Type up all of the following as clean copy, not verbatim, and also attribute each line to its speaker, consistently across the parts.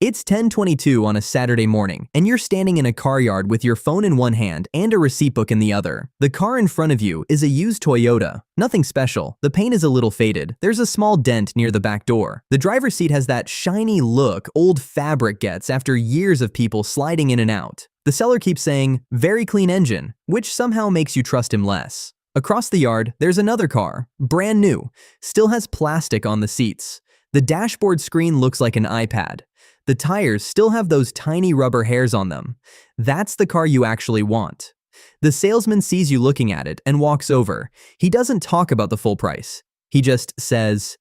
Speaker 1: It's 10:22 on a Saturday morning, and you're standing in a car yard with your phone in one hand and a receipt book in the other. The car in front of you is a used Toyota. Nothing special. The paint is a little faded. There's a small dent near the back door. The driver's seat has that shiny look old fabric gets after years of people sliding in and out. The seller keeps saying, "Very clean engine," which somehow makes you trust him less. Across the yard, there's another car, brand new, still has plastic on the seats. The dashboard screen looks like an iPad. The tires still have those tiny rubber hairs on them. That's the car you actually want. The salesman sees you looking at it and walks over. He doesn't talk about the full price. He just says,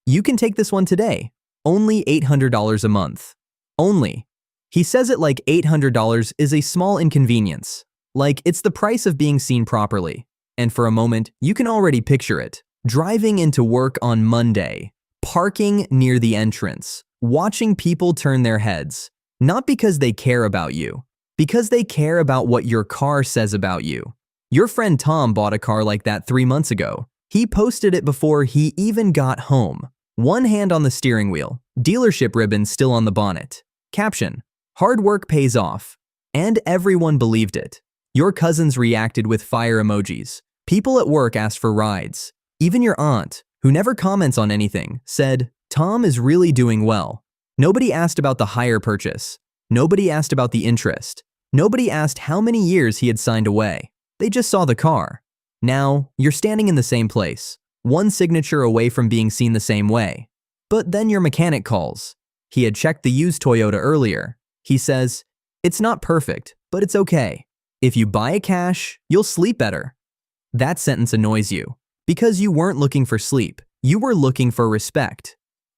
Speaker 1: "You can take this one today. Only $800 a month." Only. He says it like $800 is a small inconvenience. Like it's the price of being seen properly. And for a moment, you can already picture it. Driving into work on Monday. Parking near the entrance. Watching people turn their heads, not because they care about you, because they care about what your car says about you. Your friend Tom bought a car like that 3 months ago. He posted it before he even got home. One hand on the steering wheel, dealership ribbon still on the bonnet. Caption, "Hard work pays off." And everyone believed it. Your cousins reacted with fire emojis. People at work asked for rides. Even your aunt, who never comments on anything, said, "Tom is really doing well." Nobody asked about the hire purchase. Nobody asked about the interest. Nobody asked how many years he had signed away. They just saw the car. Now, you're standing in the same place, one signature away from being seen the same way. But then your mechanic calls. He had checked the used Toyota earlier. He says, "It's not perfect, but it's okay. If you buy it cash, you'll sleep better." That sentence annoys you, because you weren't looking for sleep. You were looking for respect.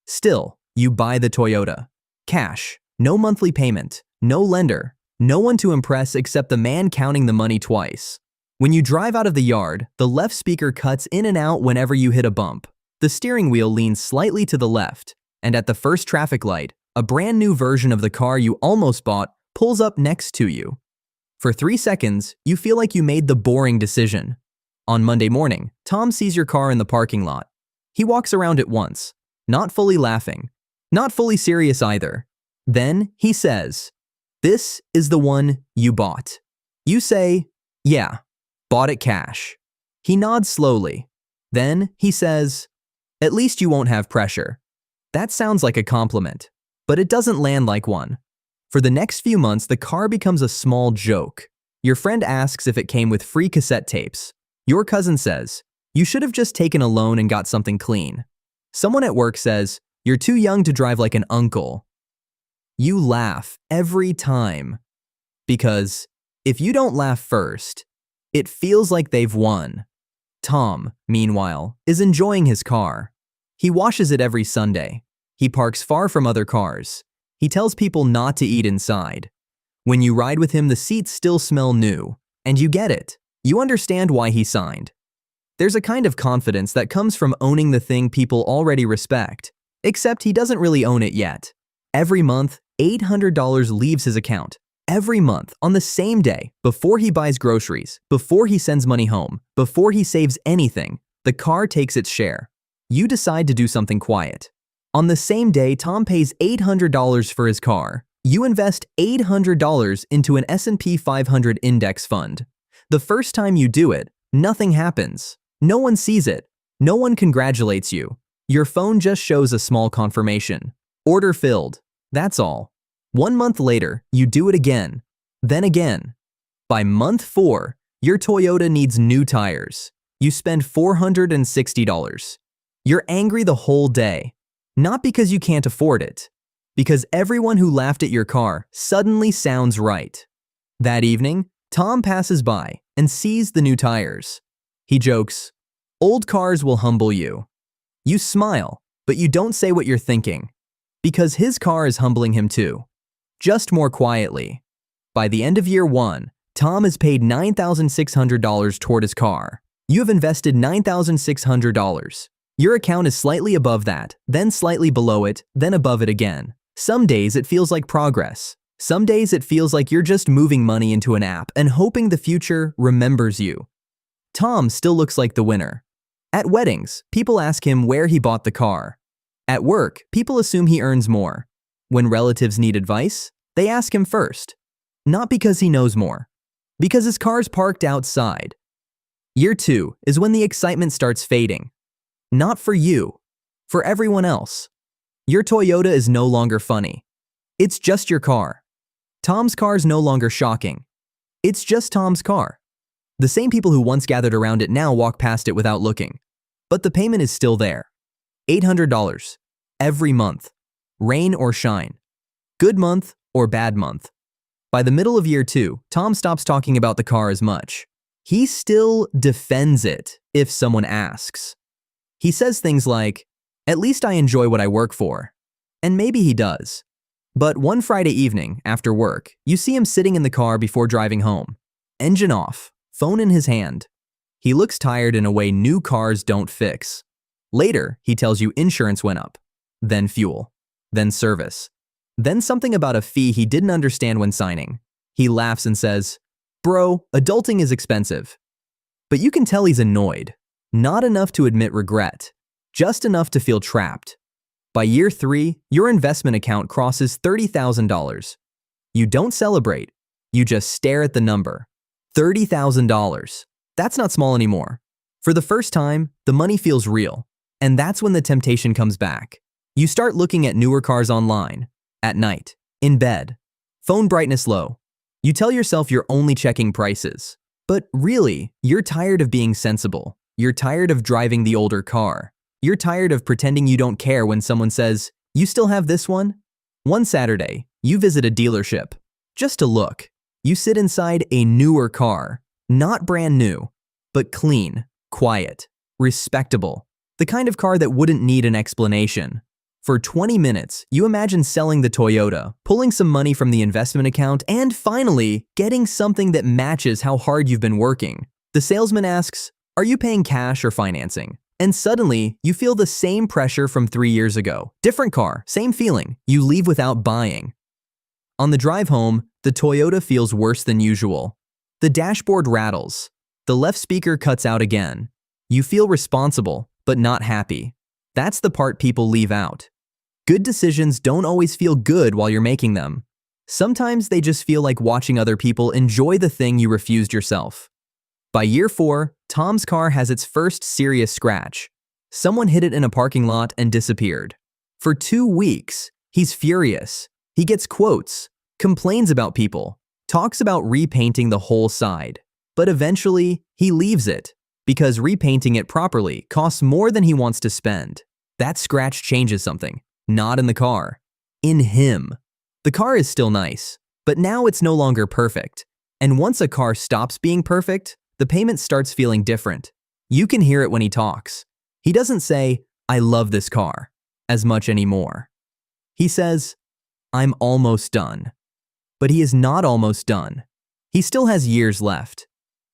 Speaker 1: Still, you buy the Toyota. Cash, no monthly payment, no lender, no one to impress except the man counting the money twice. When you drive out of the yard, the left speaker cuts in and out whenever you hit a bump. The steering wheel leans slightly to the left, and at the first traffic light, a brand new version of the car you almost bought pulls up next to you. For 3 seconds, you feel like you made the boring decision. On Monday morning, Tom sees your car in the parking lot. He walks around it once, not fully laughing, not fully serious either. Then he says, "This is the one you bought." You say, "Yeah, bought it cash." He nods slowly. Then he says, "At least you won't have pressure." That sounds like a compliment, but it doesn't land like one. For the next few months, the car becomes a small joke. Your friend asks if it came with free cassette tapes. Your cousin says, "You should have just taken a loan and got something clean." Someone at work says, "You're too young to drive like an uncle." You laugh every time. Because if you don't laugh first, it feels like they've won. Tom, meanwhile, is enjoying his car. He washes it every Sunday. He parks far from other cars. He tells people not to eat inside. When you ride with him, the seats still smell new. And you get it. You understand why he signed. There's a kind of confidence that comes from owning the thing people already respect. Except he doesn't really own it yet. Every month, $800 leaves his account. Every month, on the same day, before he buys groceries, before he sends money home, before he saves anything, the car takes its share. You decide to do something quiet. On the same day, Tom pays $800 for his car. You invest $800 into an S&P 500 index fund. The first time you do it, nothing happens. No one sees it. No one congratulates you. Your phone just shows a small confirmation. Order filled. That's all. 1 month later, you do it again. Then again. By month 4, your Toyota needs new tires. You spend $460. You're angry the whole day. Not because you can't afford it. Because everyone who laughed at your car suddenly sounds right. That evening, Tom passes by and sees the new tires. He jokes, "Old cars will humble you." You smile, but you don't say what you're thinking. Because his car is humbling him too. Just more quietly. By the end of year 1, Tom has paid $9,600 toward his car. You have invested $9,600. Your account is slightly above that, then slightly below it, then above it again. Some days it feels like progress. Some days it feels like you're just moving money into an app and hoping the future remembers you. Tom still looks like the winner. At weddings, people ask him where he bought the car. At work, people assume he earns more. When relatives need advice, they ask him first. Not because he knows more, because his car's parked outside. Year 2 is when the excitement starts fading. Not for you, for everyone else. Your Toyota is no longer funny. It's just your car. Tom's car is no longer shocking. It's just Tom's car. The same people who once gathered around it now walk past it without looking. But the payment is still there. $800 every month, rain or shine, good month or bad month. By the middle of year 2, Tom stops talking about the car as much. He still defends it if someone asks. He says things like, "At least I enjoy what I work for." And maybe he does. But one Friday evening, after work, you see him sitting in the car before driving home. Engine off, phone in his hand. He looks tired in a way new cars don't fix. Later, he tells you insurance went up, then fuel, then service, then something about a fee he didn't understand when signing. He laughs and says, "Bro, adulting is expensive." But you can tell he's annoyed. Not enough to admit regret, just enough to feel trapped. By year 3, your investment account crosses $30,000. You don't celebrate, you just stare at the number. $30,000. That's not small anymore. For the first time, the money feels real. And that's when the temptation comes back. You start looking at newer cars online, at night, in bed, phone brightness low. You tell yourself you're only checking prices. But really, you're tired of being sensible. You're tired of driving the older car. You're tired of pretending you don't care when someone says, "You still have this one?" One Saturday, you visit a dealership. Just to look. You sit inside a newer car. Not brand new, but clean, quiet, respectable. The kind of car that wouldn't need an explanation. For 20 minutes, you imagine selling the Toyota, pulling some money from the investment account, and finally, getting something that matches how hard you've been working. The salesman asks, "Are you paying cash or financing?" And suddenly, you feel the same pressure from 3 years ago. Different car, same feeling. You leave without buying. On the drive home, the Toyota feels worse than usual. The dashboard rattles. The left speaker cuts out again. You feel responsible, but not happy. That's the part people leave out. Good decisions don't always feel good while you're making them. Sometimes they just feel like watching other people enjoy the thing you refused yourself. By year 4, Tom's car has its first serious scratch. Someone hit it in a parking lot and disappeared. For 2 weeks, he's furious. He gets quotes, complains about people, talks about repainting the whole side. But eventually, he leaves it, because repainting it properly costs more than he wants to spend. That scratch changes something, not in the car, in him. The car is still nice, but now it's no longer perfect. And once a car stops being perfect, the payment starts feeling different. You can hear it when he talks. He doesn't say, "I love this car," as much anymore. He says, "I'm almost done." But he is not almost done. He still has years left.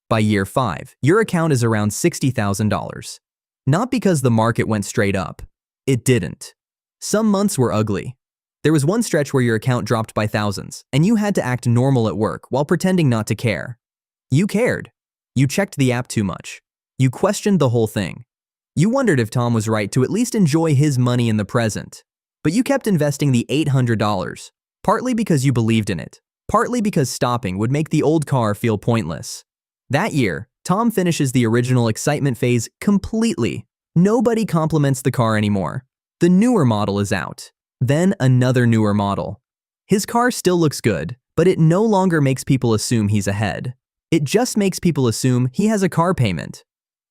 Speaker 1: By year 5, your account is around $60,000. Not because the market went straight up. It didn't. Some months were ugly. There was one stretch where your account dropped by thousands, and you had to act normal at work while pretending not to care. You cared. You checked the app too much. You questioned the whole thing. You wondered if Tom was right to at least enjoy his money in the present. But you kept investing the $800, partly because you believed in it, partly because stopping would make the old car feel pointless. That year, Tom finishes the original excitement phase completely. Nobody compliments the car anymore. The newer model is out. Then another newer model. His car still looks good, but it no longer makes people assume he's ahead. It just makes people assume he has a car payment.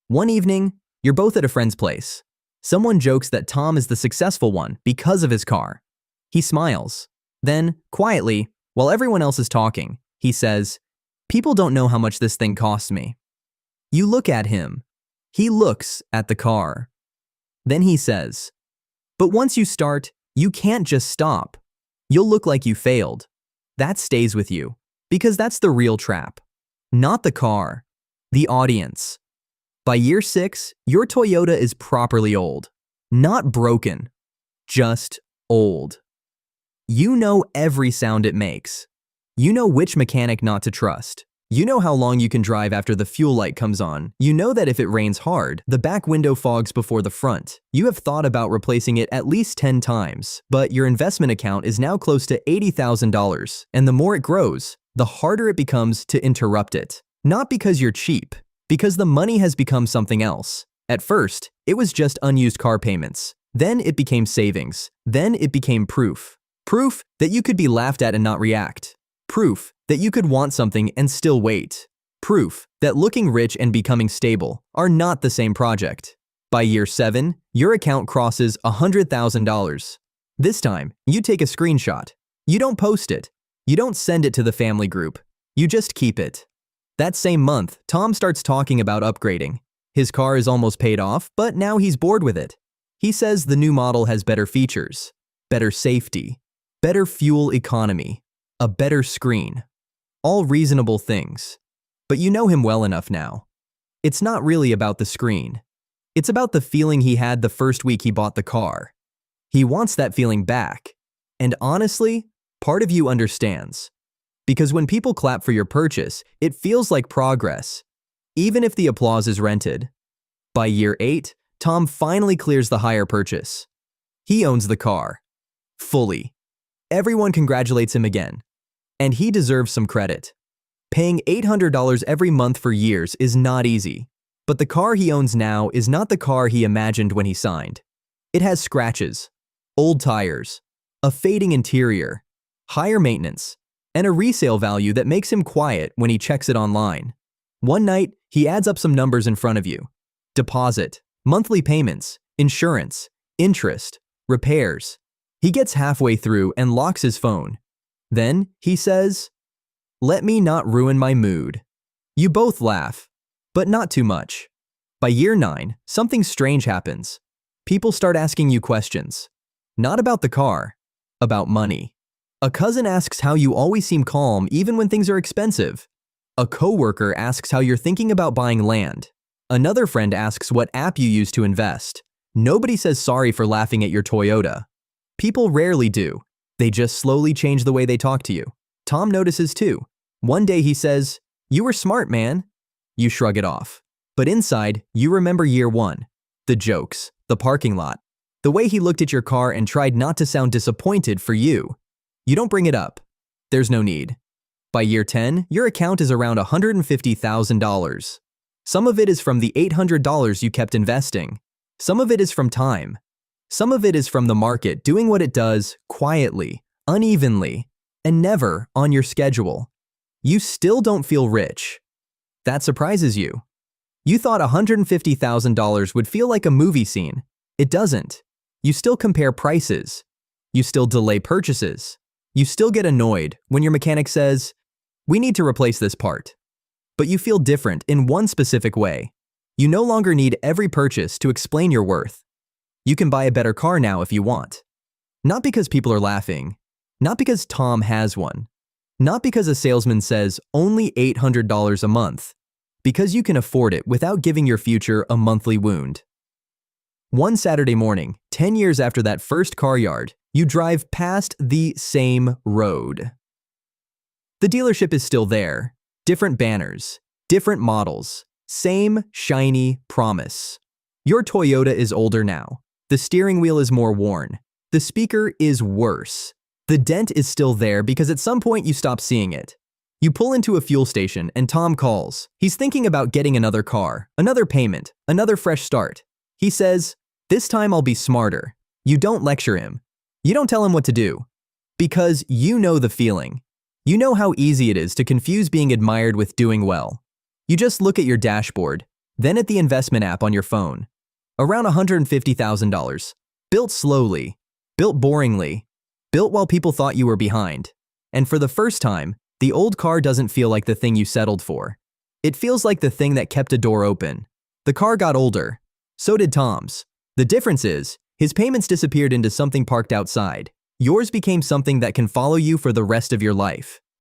Speaker 1: One evening, you're both at a friend's place. Someone jokes that Tom is the successful one because of his car. He smiles. Then, quietly, while everyone else is talking, he says, "People don't know how much this thing costs me." You look at him. He looks at the car. Then he says, "But once you start, you can't just stop. You'll look like you failed." That stays with you, because that's the real trap. Not the car, the audience. By year 6, your Toyota is properly old. Not broken, just old. You know every sound it makes. You know which mechanic not to trust. You know how long you can drive after the fuel light comes on. You know that if it rains hard, the back window fogs before the front. You have thought about replacing it at least 10 times, but your investment account is now close to $80,000, and the more it grows, the harder it becomes to interrupt it. Not because you're cheap, because the money has become something else. At first, it was just unused car payments. Then it became savings. Then it became proof. Proof that you could be laughed at and not react. Proof that you could want something and still wait. Proof that looking rich and becoming stable are not the same project. By year 7, your account crosses $100,000. This time, you take a screenshot. You don't post it. You don't send it to the family group. You just keep it. That same month, Tom starts talking about upgrading. His car is almost paid off, but now he's bored with it. He says the new model has better features, better safety, better fuel economy, a better screen. All reasonable things. But you know him well enough now. It's not really about the screen. It's about the feeling he had the first week he bought the car. He wants that feeling back. And honestly, part of you understands. Because when people clap for your purchase, it feels like progress, even if the applause is rented. By year 8, Tom finally clears the hire purchase. He owns the car. Fully. Everyone congratulates him again. And he deserves some credit. Paying $800 every month for years is not easy. But the car he owns now is not the car he imagined when he signed. It has scratches, old tires, a fading interior, higher maintenance, and a resale value that makes him quiet when he checks it online. One night, he adds up some numbers in front of you. Deposit, monthly payments, insurance, interest, repairs. He gets halfway through and locks his phone. Then, he says, "Let me not ruin my mood." You both laugh, but not too much. By year 9, something strange happens. People start asking you questions. Not about the car, about money. A cousin asks how you always seem calm even when things are expensive. A coworker asks how you're thinking about buying land. Another friend asks what app you use to invest. Nobody says sorry for laughing at your Toyota. People rarely do. They just slowly change the way they talk to you. Tom notices too. One day he says, "You were smart, man." You shrug it off. But inside, you remember year 1. The jokes, the parking lot, the way he looked at your car and tried not to sound disappointed for you. You don't bring it up. There's no need. By year 10, your account is around $150,000. Some of it is from the $800 you kept investing. Some of it is from time. Some of it is from the market doing what it does quietly, unevenly, and never on your schedule. You still don't feel rich. That surprises you. You thought $150,000 would feel like a movie scene. It doesn't. You still compare prices. You still delay purchases. You still get annoyed when your mechanic says, "We need to replace this part." But you feel different in one specific way. You no longer need every purchase to explain your worth. You can buy a better car now if you want. Not because people are laughing. Not because Tom has one. Not because a salesman says only $800 a month. Because you can afford it without giving your future a monthly wound. One Saturday morning, 10 years after that first car yard, you drive past the same road. The dealership is still there. Different banners, different models, same shiny promise. Your Toyota is older now. The steering wheel is more worn. The speaker is worse. The dent is still there because at some point you stop seeing it. You pull into a fuel station and Tom calls. He's thinking about getting another car, another payment, another fresh start. He says, "This time I'll be smarter." You don't lecture him. You don't tell him what to do. Because you know the feeling. You know how easy it is to confuse being admired with doing well. You just look at your dashboard, then at the investment app on your phone. Around $150,000. Built slowly. Built boringly. Built while people thought you were behind. And for the first time, the old car doesn't feel like the thing you settled for. It feels like the thing that kept a door open. The car got older. So did Tom's. The difference is, his payments disappeared into something parked outside. Yours became something that can follow you for the rest of your life.